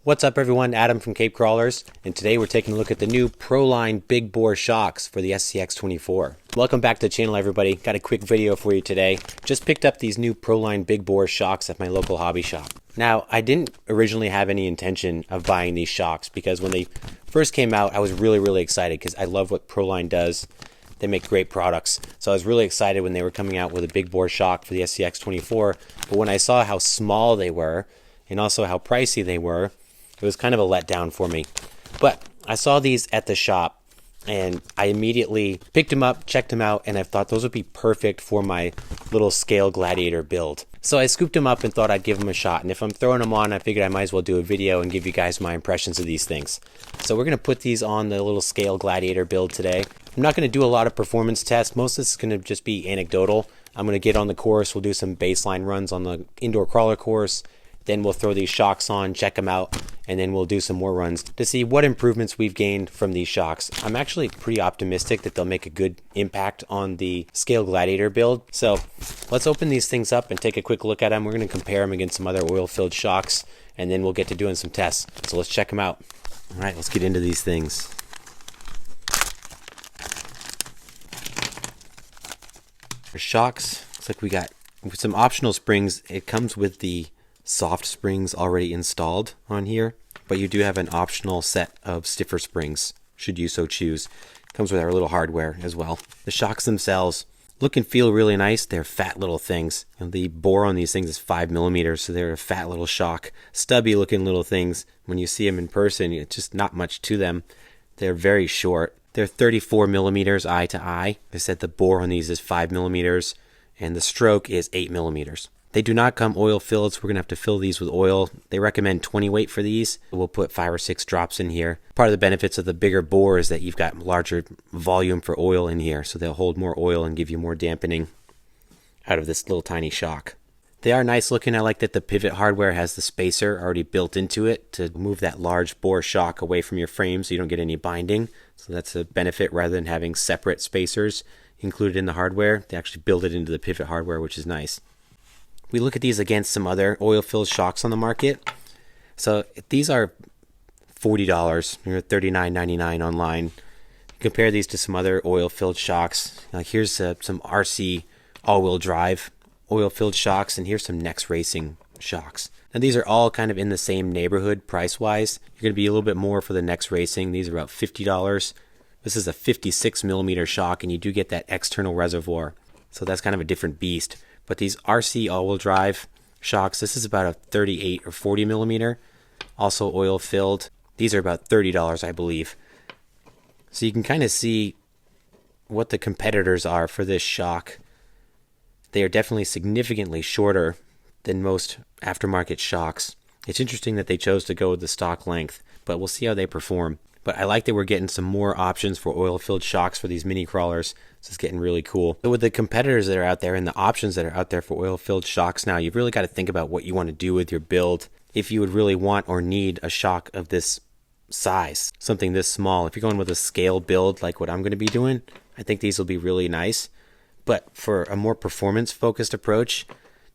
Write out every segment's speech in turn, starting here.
What's up everyone, Adam from Cape Crawlers, and today we're taking a look at the new Proline big bore shocks for the SCX24. Welcome back to the channel everybody. Got a quick video for you today. Just picked up these new Proline big bore shocks at my local hobby shop. Now, I didn't originally have any intention of buying these shocks because when they first came out, I was really excited because I love what Proline does. They make great products. So I was really excited when they were coming out with a big bore shock for the SCX24. But when I saw how small they were and also how pricey they were, it was kind of a letdown for me. But I saw these at the shop and I immediately picked them up, checked them out, and I thought those would be perfect for my little scale gladiator build. So I scooped them up and thought I'd give them a shot. And if I'm throwing them on, I figured I might as well do a video and give you guys my impressions of these things. So we're going to put these on the little scale gladiator build today. I'm not going to do a lot of performance tests. Most of this is going to just be anecdotal. I'm going to get on the course. We'll do some baseline runs on the indoor crawler course. Then we'll throw these shocks on, check them out, and then we'll do some more runs to see what improvements we've gained from these shocks. I'm actually pretty optimistic that they'll make a good impact on the scale gladiator build. So let's open these things up and take a quick look at them. We're going to compare them against some other oil-filled shocks, and then we'll get to doing some tests. So let's check them out. All right, let's get into these things. For shocks, looks like we got some optional springs. It comes with the soft springs already installed on here, but you do have an optional set of stiffer springs should you so choose. Comes with our little hardware as well. The shocks themselves look and feel really nice. They're fat little things, and the bore on these things is 5mm, so they're a fat little shock. Stubby looking little things. When you see them in person, it's just not much to them. They're very short. They're 34mm eye to eye. I said the bore on these is 5mm and the stroke is 8mm. They do not come oil filled, so we're going to have to fill these with oil. They recommend 20 weight for these. We'll put 5 or 6 drops in here. Part of the benefits of the bigger bore is that you've got larger volume for oil in here, so they'll hold more oil and give you more dampening out of this little tiny shock. They are nice looking. I like that the pivot hardware has the spacer already built into it to move that large bore shock away from your frame so you don't get any binding. So that's a benefit rather than having separate spacers included in the hardware. They actually build it into the pivot hardware, which is nice. We look at these against some other oil-filled shocks on the market. So these are $40. They're $39.99 online. Compare these to some other oil-filled shocks. Here's some RC all-wheel drive oil-filled shocks, and here's some Next Racing shocks. Now these are all kind of in the same neighborhood price-wise. You're going to be a little bit more for the Next Racing. These are about $50. This is a 56mm shock, and you do get that external reservoir. So that's kind of a different beast. But these RC all-wheel drive shocks, this is about a 38 or 40mm, also oil-filled. These are about $30, I believe. So you can kind of see what the competitors are for this shock. They are definitely significantly shorter than most aftermarket shocks. It's interesting that they chose to go with the stock length, but we'll see how they perform. But I like that we're getting some more options for oil-filled shocks for these mini crawlers. This is getting really cool. So with the competitors that are out there and the options that are out there for oil-filled shocks now, you've really got to think about what you want to do with your build. If you would really want or need a shock of this size, something this small. If you're going with a scale build like what I'm going to be doing, I think these will be really nice. But for a more performance-focused approach,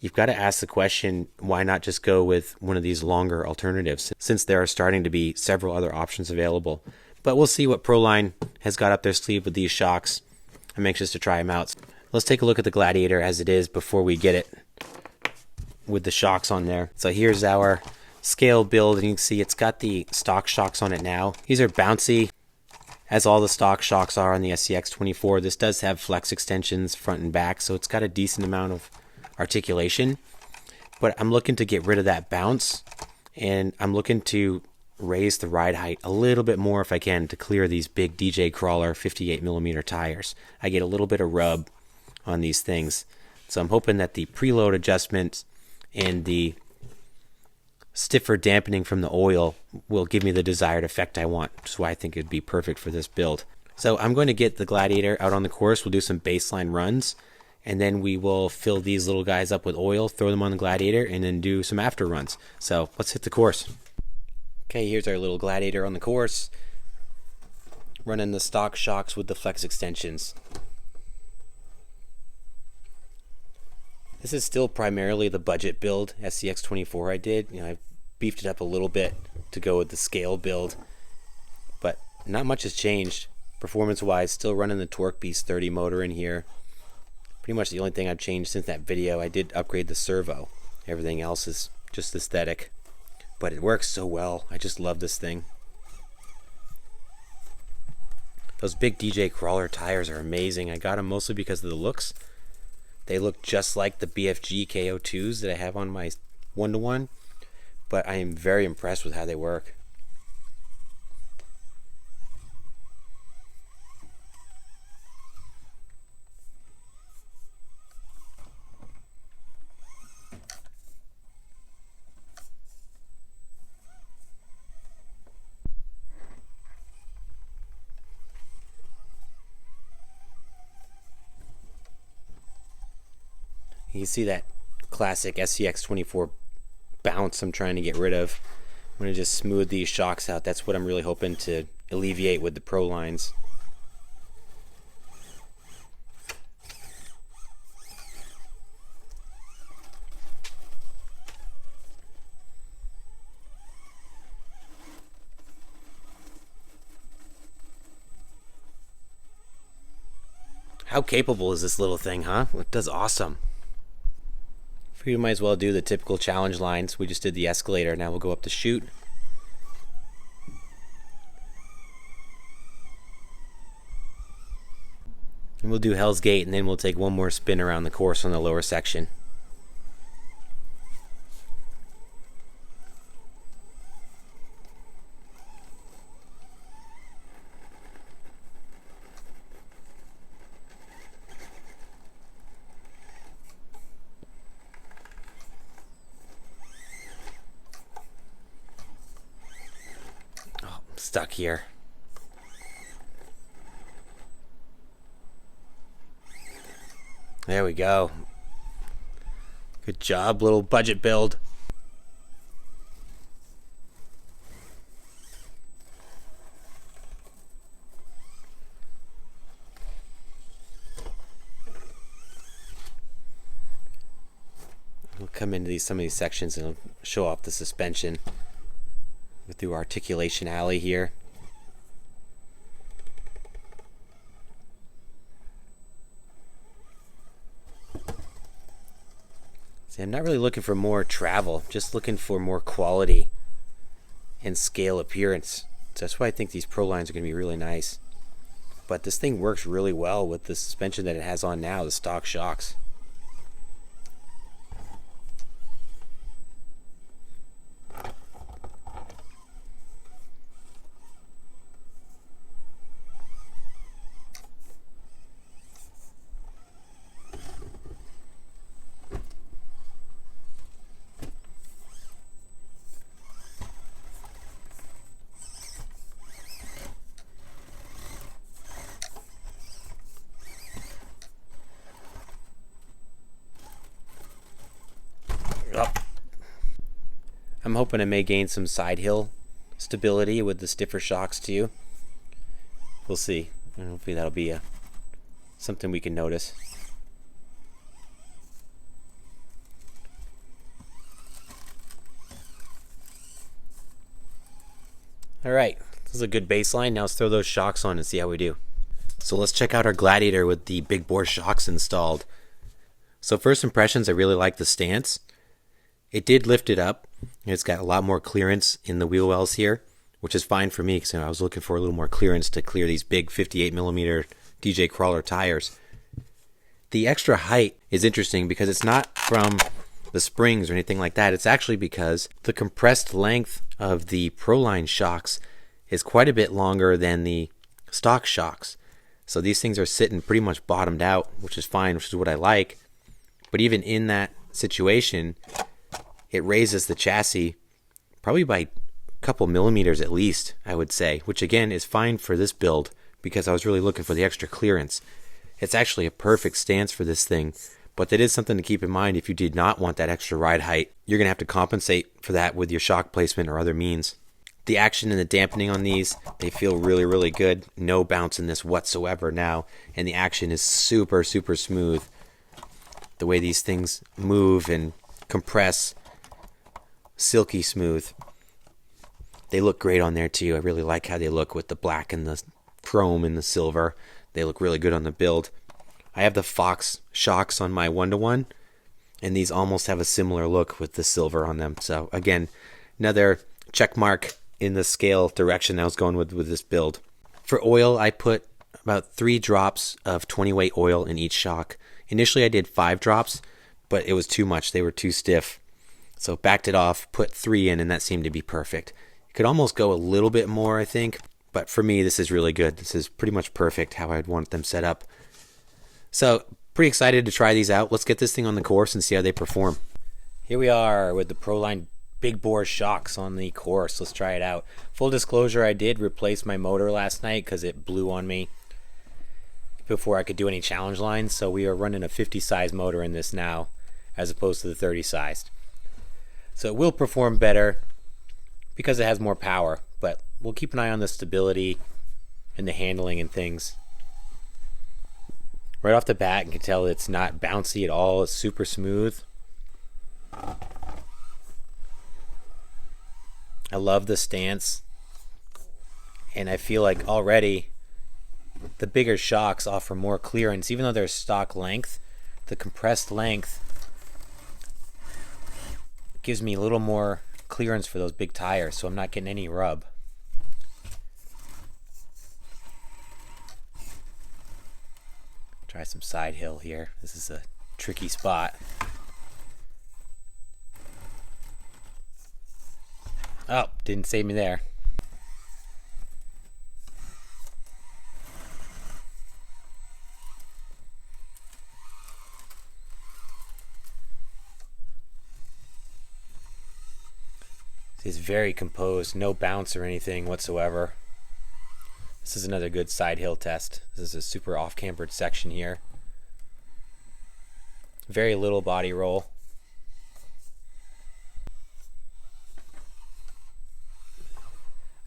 you've got to ask the question, why not just go with one of these longer alternatives, since there are starting to be several other options available. But we'll see what Proline has got up their sleeve with these shocks. I'm anxious to try them out. Let's take a look at the Gladiator as it is before we get it with the shocks on there. So here's our scale build, and you can see it's got the stock shocks on it now. These are bouncy, as all the stock shocks are on the SCX24. This does have flex extensions front and back, so it's got a decent amount of articulation. But I'm looking to get rid of that bounce, and I'm looking to raise the ride height a little bit more if I can to clear these big DJ Crawler 58mm tires. I get a little bit of rub on these things. So I'm hoping that the preload adjustment and the stiffer dampening from the oil will give me the desired effect I want, which is why I think it'd be perfect for this build. So I'm going to get the Gladiator out on the course. We'll do some baseline runs, and then we will fill these little guys up with oil, throw them on the Gladiator, and then do some after runs. So let's hit the course. Okay, here's our little Gladiator on the course, running the stock shocks with the flex extensions. This is still primarily the budget build SCX24 I did. I beefed it up a little bit to go with the scale build. But not much has changed performance-wise. Still running the Torque Beast 30 motor in here. Pretty much the only thing I've changed since that video. I did upgrade the servo. Everything else is just aesthetic. But it works so well. I just love this thing. Those big DJ Crawler tires are amazing. I got them mostly because of the looks. They look just like the BFG KO2s that I have on my 1-to-1. But I am very impressed with how they work. You can see that classic SCX24 bounce I'm trying to get rid of. I'm going to just smooth these shocks out. That's what I'm really hoping to alleviate with the Pro lines. How capable is this little thing, huh? It does awesome. We might as well do the typical challenge lines. We just did the escalator. Now we'll go up the chute. And we'll do Hell's Gate, and then we'll take one more spin around the course on the lower section. Stuck here. There we go. Good job, little budget build. We'll come into some of these sections and show off the suspension. Through Articulation Alley here. See, I'm not really looking for more travel, just looking for more quality and scale appearance. So that's why I think these Pro lines are going to be really nice. But this thing works really well with the suspension that it has on now, the stock shocks. I'm hoping I may gain some side hill stability with the stiffer shocks too. We'll see. Hopefully that'll be something we can notice. Alright, this is a good baseline. Now let's throw those shocks on and see how we do. So let's check out our Gladiator with the big bore shocks installed. So first impressions, I really like the stance. It did lift it up. It's got a lot more clearance in the wheel wells here, which is fine for me because I was looking for a little more clearance to clear these big 58mm DJ Crawler tires. The extra height is interesting because it's not from the springs or anything like that. It's actually because the compressed length of the Proline shocks is quite a bit longer than the stock shocks. So these things are sitting pretty much bottomed out, which is fine, which is what I like. But even in that situation, it raises the chassis probably by a couple millimeters at least, I would say, which again is fine for this build because I was really looking for the extra clearance. It's actually a perfect stance for this thing, but that is something to keep in mind. If you did not want that extra ride height, you're going to have to compensate for that with your shock placement or other means. The action and the dampening on these, they feel really, really good. No bounce in this whatsoever now, and the action is super, super smooth. The way these things move and compress, silky smooth. They look great on there too. I really like how they look with the black and the chrome and the silver. They look really good on the build. I have the Fox shocks on my 1-to-1, and these almost have a similar look with the silver on them. So again, another check mark in the scale direction I was going with this build. For oil, I put about 3 drops of 20 weight oil in each shock. Initially I did 5 drops, but it was too much. They were too stiff. So backed it off, put 3 in, and that seemed to be perfect. You could almost go a little bit more, I think, but for me this is really good. This is pretty much perfect how I'd want them set up. So pretty excited to try these out. Let's get this thing on the course and see how they perform. Here we are with the Proline big bore shocks on the course. Let's try it out. Full disclosure, I did replace my motor last night because it blew on me before I could do any challenge lines. So we are running a 50 size motor in this now as opposed to the 30 sized. So it will perform better because it has more power, but we'll keep an eye on the stability and the handling and things. Right off the bat, you can tell it's not bouncy at all. It's super smooth. I love the stance, and I feel like already the bigger shocks offer more clearance. Even though they're stock length, the compressed length gives me a little more clearance for those big tires, so I'm not getting any rub. Try some side hill here. This is a tricky spot. Oh, didn't save me there. It's very composed, no bounce or anything whatsoever. This is another good side hill test. This is a super off-cambered section here. Very little body roll.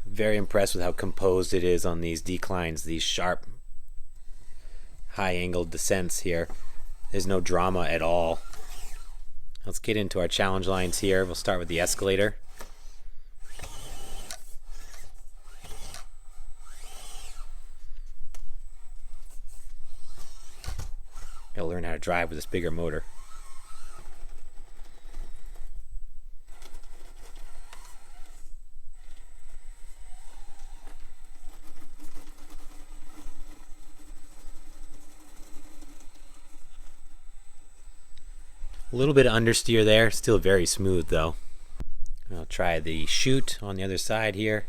Very impressed with how composed it is on these declines, these sharp, high-angled descents here. There's no drama at all. Let's get into our challenge lines here. We'll start with the escalator. Gotta learn how to drive with this bigger motor. A little bit of understeer there, still very smooth though. I'll try the chute on the other side here.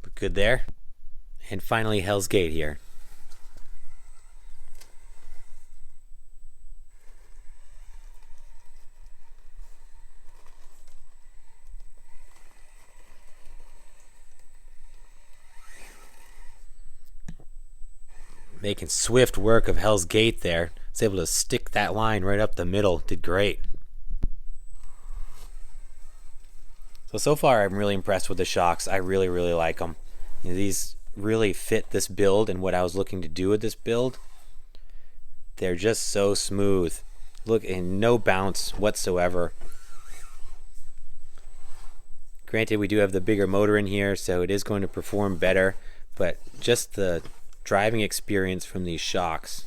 Look good there. And finally Hell's Gate here. Making swift work of Hell's Gate there. It's able to stick that line right up the middle. Did great. So far I'm really impressed with the shocks. I really like them. You know, these really fit this build and what I was looking to do with this build. They're just so smooth. Look, and no bounce whatsoever. Granted, we do have the bigger motor in here, so it is going to perform better, but just the driving experience from these shocks,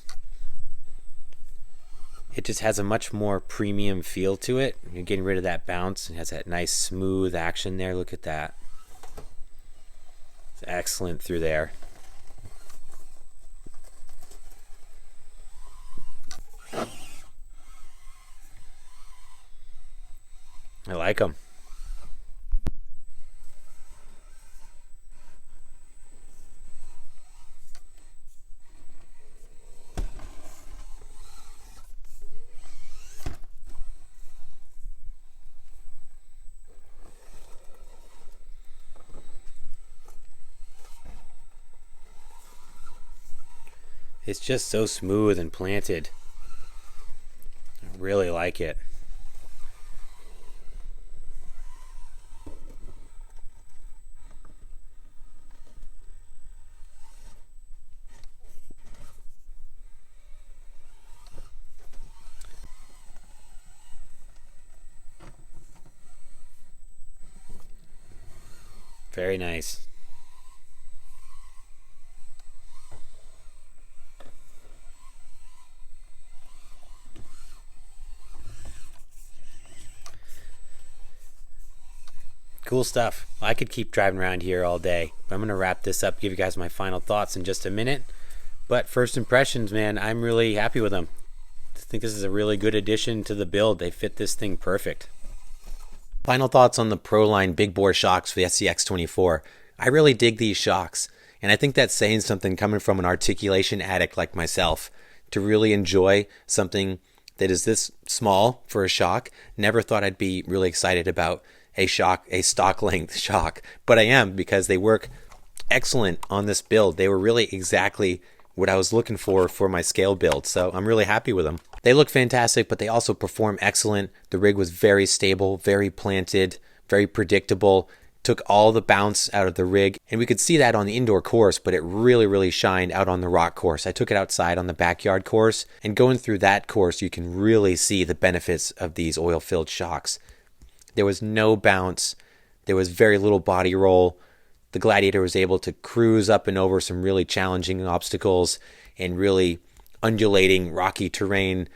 it just has a much more premium feel to it. You're getting rid of that bounce. It has that nice smooth action there. Look at that. It's excellent through there. I like them. It's just so smooth and planted. I really like it. Very nice. Cool stuff. I could keep driving around here all day. I'm going to wrap this up, give you guys my final thoughts in just a minute. But first impressions, man, I'm really happy with them. I think this is a really good addition to the build. They fit this thing perfect. Final thoughts on the Proline big bore shocks for the SCX24. I really dig these shocks, and I think that's saying something coming from an articulation addict like myself. To really enjoy something that is this small for a shock, never thought I'd be really excited about a stock length shock, but I am, because they work excellent on this build. They were really exactly what I was looking for my scale build, so I'm really happy with them. They look fantastic, but they also perform excellent. The rig was very stable, very planted, very predictable, took all the bounce out of the rig, and we could see that on the indoor course, but it really shined out on the rock course. I took it outside on the backyard course, and going through that course, you can really see the benefits of these oil-filled shocks. There was no bounce. There was very little body roll. The Gladiator was able to cruise up and over some really challenging obstacles and really undulating rocky terrain,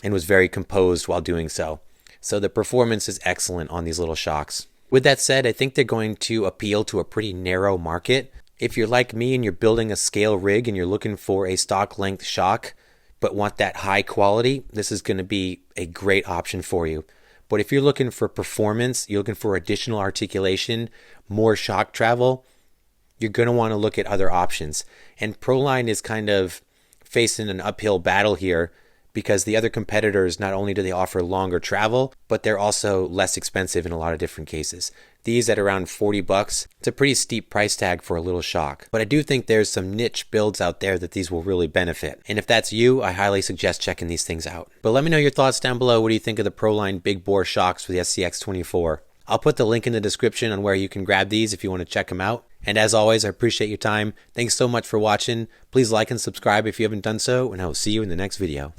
and was very composed while doing so. So the performance is excellent on these little shocks. With that said, I think they're going to appeal to a pretty narrow market. If you're like me and you're building a scale rig and you're looking for a stock length shock but want that high quality, this is going to be a great option for you. But if you're looking for performance, you're looking for additional articulation, more shock travel, you're going to want to look at other options. And Proline is kind of facing an uphill battle here, because the other competitors, not only do they offer longer travel, but they're also less expensive in a lot of different cases. These at around $40, it's a pretty steep price tag for a little shock. But I do think there's some niche builds out there that these will really benefit. And if that's you, I highly suggest checking these things out. But let me know your thoughts down below. What do you think of the Proline big bore shocks for the SCX24? I'll put the link in the description on where you can grab these if you want to check them out. And as always, I appreciate your time. Thanks so much for watching. Please like and subscribe if you haven't done so, and I will see you in the next video.